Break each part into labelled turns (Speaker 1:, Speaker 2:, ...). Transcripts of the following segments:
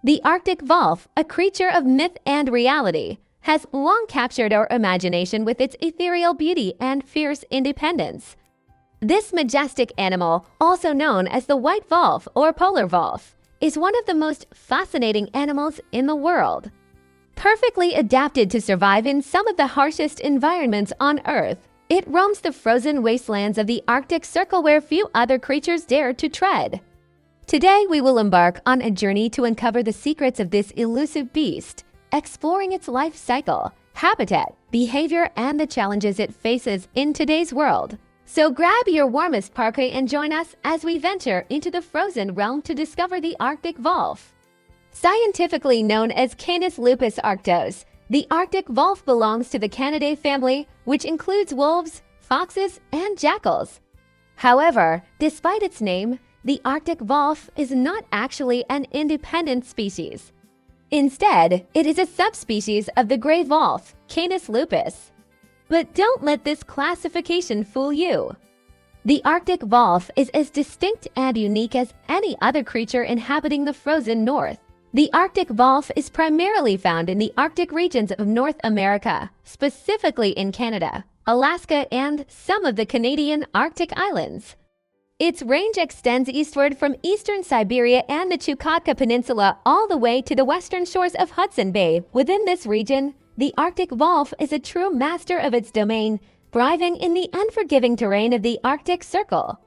Speaker 1: The Arctic wolf, a creature of myth and reality, has long captured our imagination with its ethereal beauty and fierce independence. This majestic animal, also known as the white wolf or polar wolf, is one of the most fascinating animals in the world. Perfectly adapted to survive in some of the harshest environments on Earth, it roams the frozen wastelands of the Arctic Circle where few other creatures dare to tread. Today, we will embark on a journey to uncover the secrets of this elusive beast, exploring its life cycle, habitat, behavior, and the challenges it faces in today's world. So grab your warmest parka and join us as we venture into the frozen realm to discover the Arctic wolf. Scientifically known as Canis lupus arctos, the Arctic wolf belongs to the Canidae family, which includes wolves, foxes, and jackals. However, despite its name, the Arctic wolf is not actually an independent species. Instead, it is a subspecies of the gray wolf, Canis lupus. But don't let this classification fool you. The Arctic wolf is as distinct and unique as any other creature inhabiting the frozen north. The Arctic wolf is primarily found in the Arctic regions of North America, specifically in Canada, Alaska, and some of the Canadian Arctic islands. Its range extends eastward from eastern Siberia and the Chukotka Peninsula all the way to the western shores of Hudson Bay. Within this region, the Arctic wolf is a true master of its domain, thriving in the unforgiving terrain of the Arctic Circle.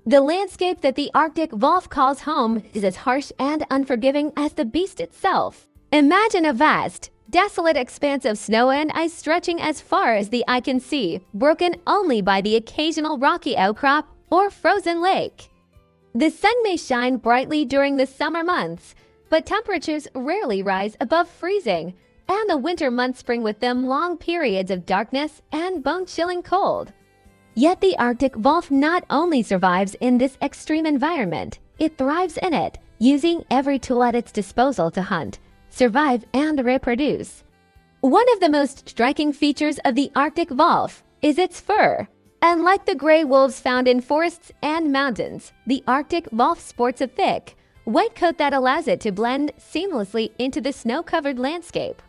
Speaker 1: The landscape that the Arctic wolf calls home is as harsh and unforgiving as the beast itself. Imagine a vast, desolate expanse of snow and ice stretching as far as the eye can see, broken only by the occasional rocky outcrop or frozen lake. The sun may shine brightly during the summer months, but temperatures rarely rise above freezing, and the winter months bring with them long periods of darkness and bone-chilling cold. Yet the Arctic wolf not only survives in this extreme environment, it thrives in it, using every tool at its disposal to hunt, survive, and reproduce. One of the most striking features of the Arctic wolf is its fur. Unlike the gray wolves found in forests and mountains, the Arctic wolf sports a thick, white coat that allows it to blend seamlessly into the snow-covered landscape.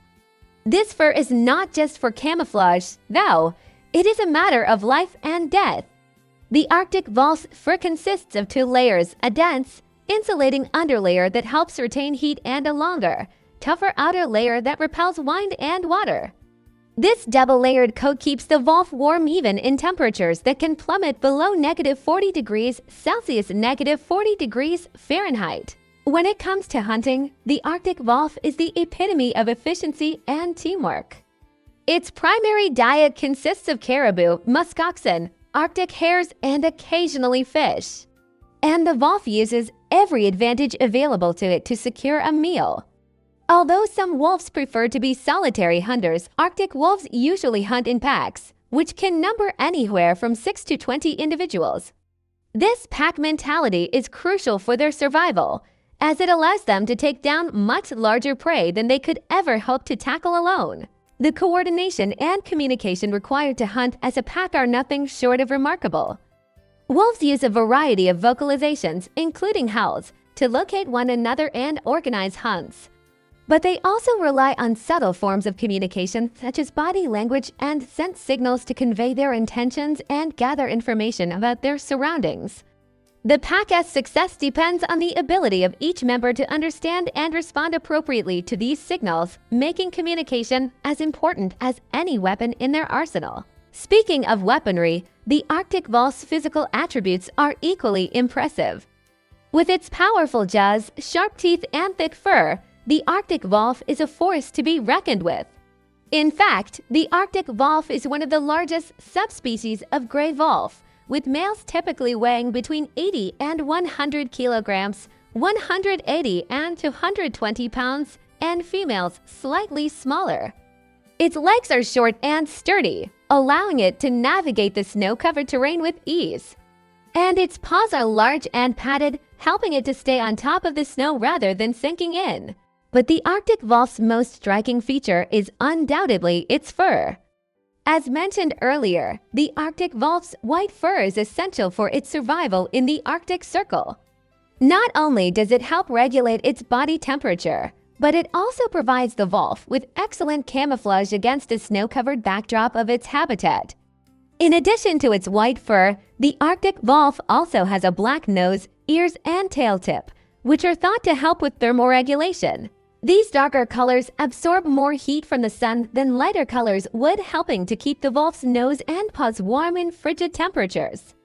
Speaker 1: This fur is not just for camouflage, though. It is a matter of life and death. The Arctic wolf's fur consists of two layers, a dense, insulating underlayer that helps retain heat and a longer, tougher outer layer that repels wind and water. This double-layered coat keeps the wolf warm even in temperatures that can plummet below -40 degrees Celsius, -40 degrees Fahrenheit. When it comes to hunting, the Arctic wolf is the epitome of efficiency and teamwork. Its primary diet consists of caribou, muskoxen, Arctic hares, and occasionally fish. And the wolf uses every advantage available to it to secure a meal. Although some wolves prefer to be solitary hunters, Arctic wolves usually hunt in packs, which can number anywhere from 6 to 20 individuals. This pack mentality is crucial for their survival, as it allows them to take down much larger prey than they could ever hope to tackle alone. The coordination and communication required to hunt as a pack are nothing short of remarkable. Wolves use a variety of vocalizations, including howls, to locate one another and organize hunts. But they also rely on subtle forms of communication such as body language and scent signals to convey their intentions and gather information about their surroundings. The pack's success depends on the ability of each member to understand and respond appropriately to these signals, making communication as important as any weapon in their arsenal. Speaking of weaponry, the Arctic wolf's physical attributes are equally impressive. With its powerful jaws, sharp teeth, and thick fur, the Arctic wolf is a force to be reckoned with. In fact, the Arctic wolf is one of the largest subspecies of gray wolf, with males typically weighing between 80 and 100 kilograms, 180 and 220 pounds, and females slightly smaller. Its legs are short and sturdy, allowing it to navigate the snow-covered terrain with ease. And its paws are large and padded, helping it to stay on top of the snow rather than sinking in. But the Arctic wolf's most striking feature is undoubtedly its fur. As mentioned earlier, the Arctic wolf's white fur is essential for its survival in the Arctic Circle. Not only does it help regulate its body temperature, but it also provides the wolf with excellent camouflage against the snow-covered backdrop of its habitat. In addition to its white fur, the Arctic wolf also has a black nose, ears, and tail tip, which are thought to help with thermoregulation. These darker colors absorb more heat from the sun than lighter colors would, helping to keep the wolf's nose and paws warm in frigid temperatures.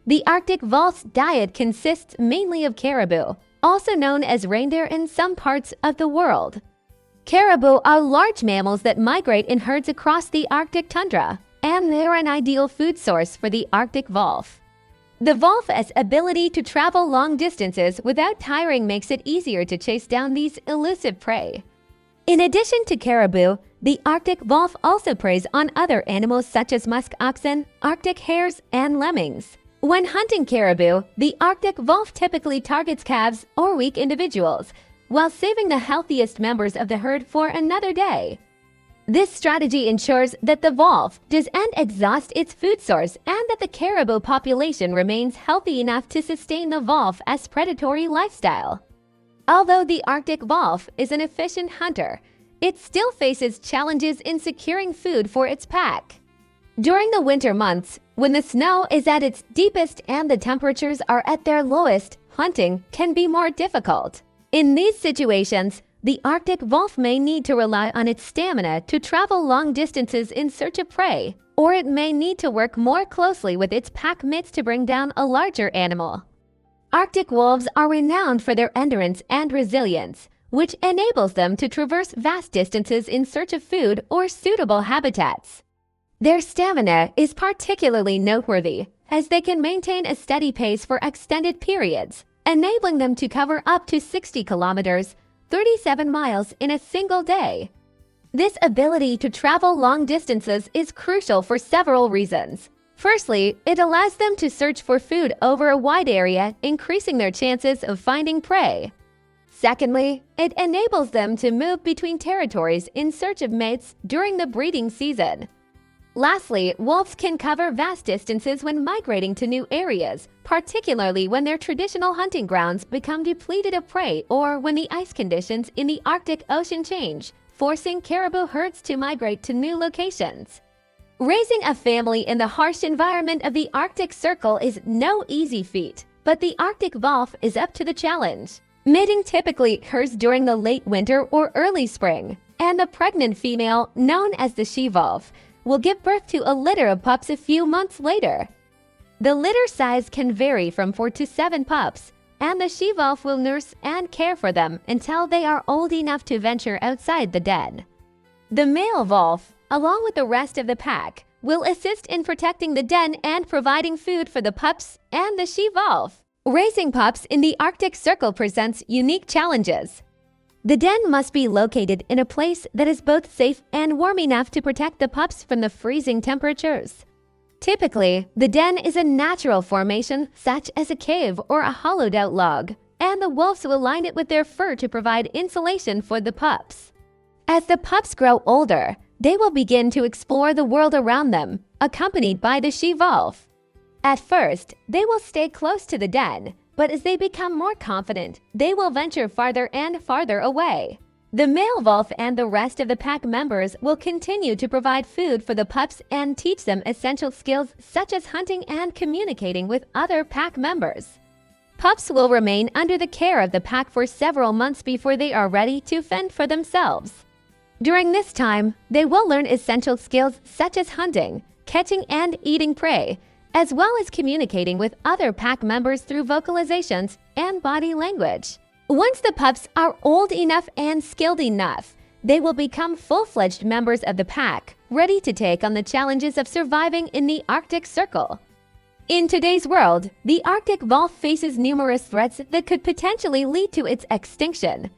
Speaker 1: The Arctic wolf's diet consists mainly of caribou, also known as reindeer in some parts of the world. Caribou are large mammals that migrate in herds across the Arctic tundra, and they're an ideal food source for the Arctic wolf. The wolf's ability to travel long distances without tiring makes it easier to chase down these elusive prey. In addition to caribou, the Arctic wolf also preys on other animals such as musk oxen, Arctic hares, and lemmings. When hunting caribou, the Arctic wolf typically targets calves or weak individuals, while saving the healthiest members of the herd for another day. This strategy ensures that the wolf doesn't exhaust its food source and that the caribou population remains healthy enough to sustain the wolf's predatory lifestyle. Although the Arctic wolf is an efficient hunter, it still faces challenges in securing food for its pack. During the winter months, when the snow is at its deepest and the temperatures are at their lowest, hunting can be more difficult. In these situations, the Arctic wolf may need to rely on its stamina to travel long distances in search of prey, or it may need to work more closely with its pack mates to bring down a larger animal. Arctic wolves are renowned for their endurance and resilience, which enables them to traverse vast distances in search of food or suitable habitats. Their stamina is particularly noteworthy, as they can maintain a steady pace for extended periods, enabling them to cover up to 60 kilometers, 37 miles in a single day. This ability to travel long distances is crucial for several reasons. Firstly, it allows them to search for food over a wide area, increasing their chances of finding prey. Secondly, it enables them to move between territories in search of mates during the breeding season. Lastly, wolves can cover vast distances when migrating to new areas, particularly when their traditional hunting grounds become depleted of prey or when the ice conditions in the Arctic Ocean change, forcing caribou herds to migrate to new locations. Raising a family in the harsh environment of the Arctic Circle is no easy feat, but the Arctic wolf is up to the challenge. Mating typically occurs during the late winter or early spring, and the pregnant female, known as the she-wolf, will give birth to a litter of pups a few months later. The litter size can vary from 4 to 7 pups, and the she-wolf will nurse and care for them until they are old enough to venture outside the den. The male wolf, along with the rest of the pack, will assist in protecting the den and providing food for the pups and the she-wolf. Raising pups in the Arctic Circle presents unique challenges. The den must be located in a place that is both safe and warm enough to protect the pups from the freezing temperatures. Typically, the den is a natural formation such as a cave or a hollowed-out log, and the wolves will line it with their fur to provide insulation for the pups. As the pups grow older, they will begin to explore the world around them, accompanied by the she-wolf. At first, they will stay close to the den, but as they become more confident, they will venture farther and farther away. The male wolf and the rest of the pack members will continue to provide food for the pups and teach them essential skills such as hunting and communicating with other pack members. Pups will remain under the care of the pack for several months before they are ready to fend for themselves. During this time, they will learn essential skills such as hunting, catching and eating prey, as well as communicating with other pack members through vocalizations and body language. Once the pups are old enough and skilled enough, they will become full-fledged members of the pack, ready to take on the challenges of surviving in the Arctic Circle. In today's world, the Arctic wolf faces numerous threats that could potentially lead to its extinction.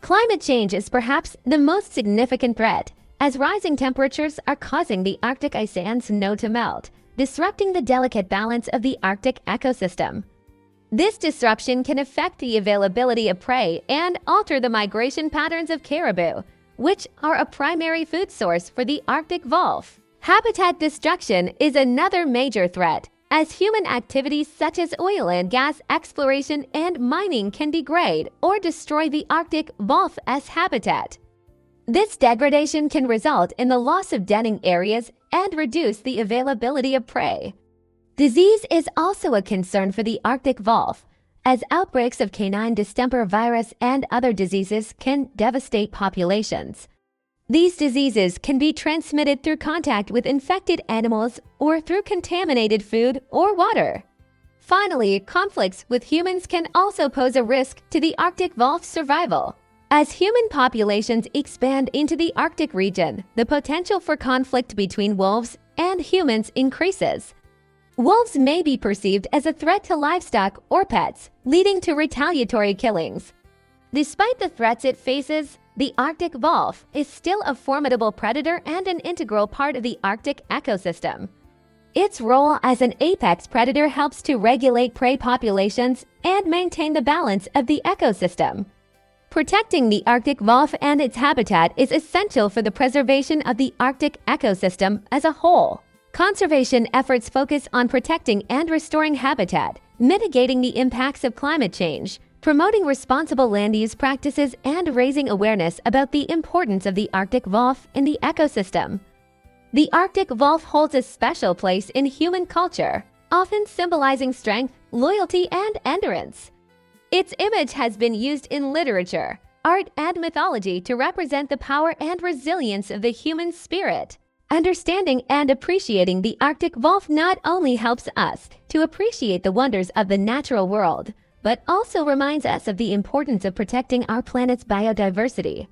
Speaker 1: Climate change is perhaps the most significant threat, as rising temperatures are causing the Arctic ice and snow to melt, disrupting the delicate balance of the Arctic ecosystem. This disruption can affect the availability of prey and alter the migration patterns of caribou, which are a primary food source for the Arctic wolf. Habitat destruction is another major threat, as human activities such as oil and gas exploration and mining can degrade or destroy the Arctic wolf's habitat. This degradation can result in the loss of denning areas and reduce the availability of prey. Disease is also a concern for the Arctic wolf, as outbreaks of canine distemper virus and other diseases can devastate populations. These diseases can be transmitted through contact with infected animals or through contaminated food or water. Finally, conflicts with humans can also pose a risk to the Arctic wolf's survival. As human populations expand into the Arctic region, the potential for conflict between wolves and humans increases. Wolves may be perceived as a threat to livestock or pets, leading to retaliatory killings. Despite the threats it faces, the Arctic wolf is still a formidable predator and an integral part of the Arctic ecosystem. Its role as an apex predator helps to regulate prey populations and maintain the balance of the ecosystem. Protecting the Arctic wolf and its habitat is essential for the preservation of the Arctic ecosystem as a whole. Conservation efforts focus on protecting and restoring habitat, mitigating the impacts of climate change, promoting responsible land use practices, and raising awareness about the importance of the Arctic wolf in the ecosystem. The Arctic wolf holds a special place in human culture, often symbolizing strength, loyalty, and endurance. Its image has been used in literature, art, and mythology to represent the power and resilience of the human spirit. Understanding and appreciating the Arctic wolf not only helps us to appreciate the wonders of the natural world, but also reminds us of the importance of protecting our planet's biodiversity.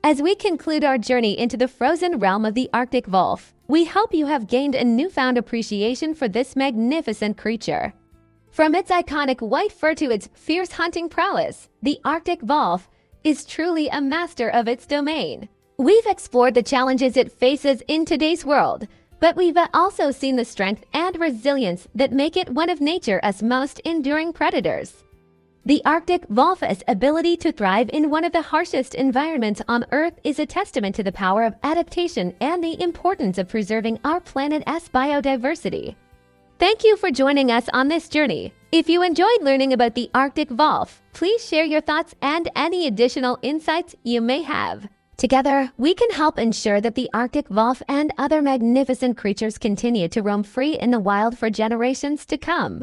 Speaker 1: As we conclude our journey into the frozen realm of the Arctic wolf, we hope you have gained a newfound appreciation for this magnificent creature. From its iconic white fur to its fierce hunting prowess, the Arctic wolf is truly a master of its domain. We've explored the challenges it faces in today's world, but we've also seen the strength and resilience that make it one of nature's most enduring predators. The Arctic wolf's ability to thrive in one of the harshest environments on Earth is a testament to the power of adaptation and the importance of preserving our planet's biodiversity. Thank you for joining us on this journey. If you enjoyed learning about the Arctic wolf, please share your thoughts and any additional insights you may have. Together, we can help ensure that the Arctic wolf and other magnificent creatures continue to roam free in the wild for generations to come.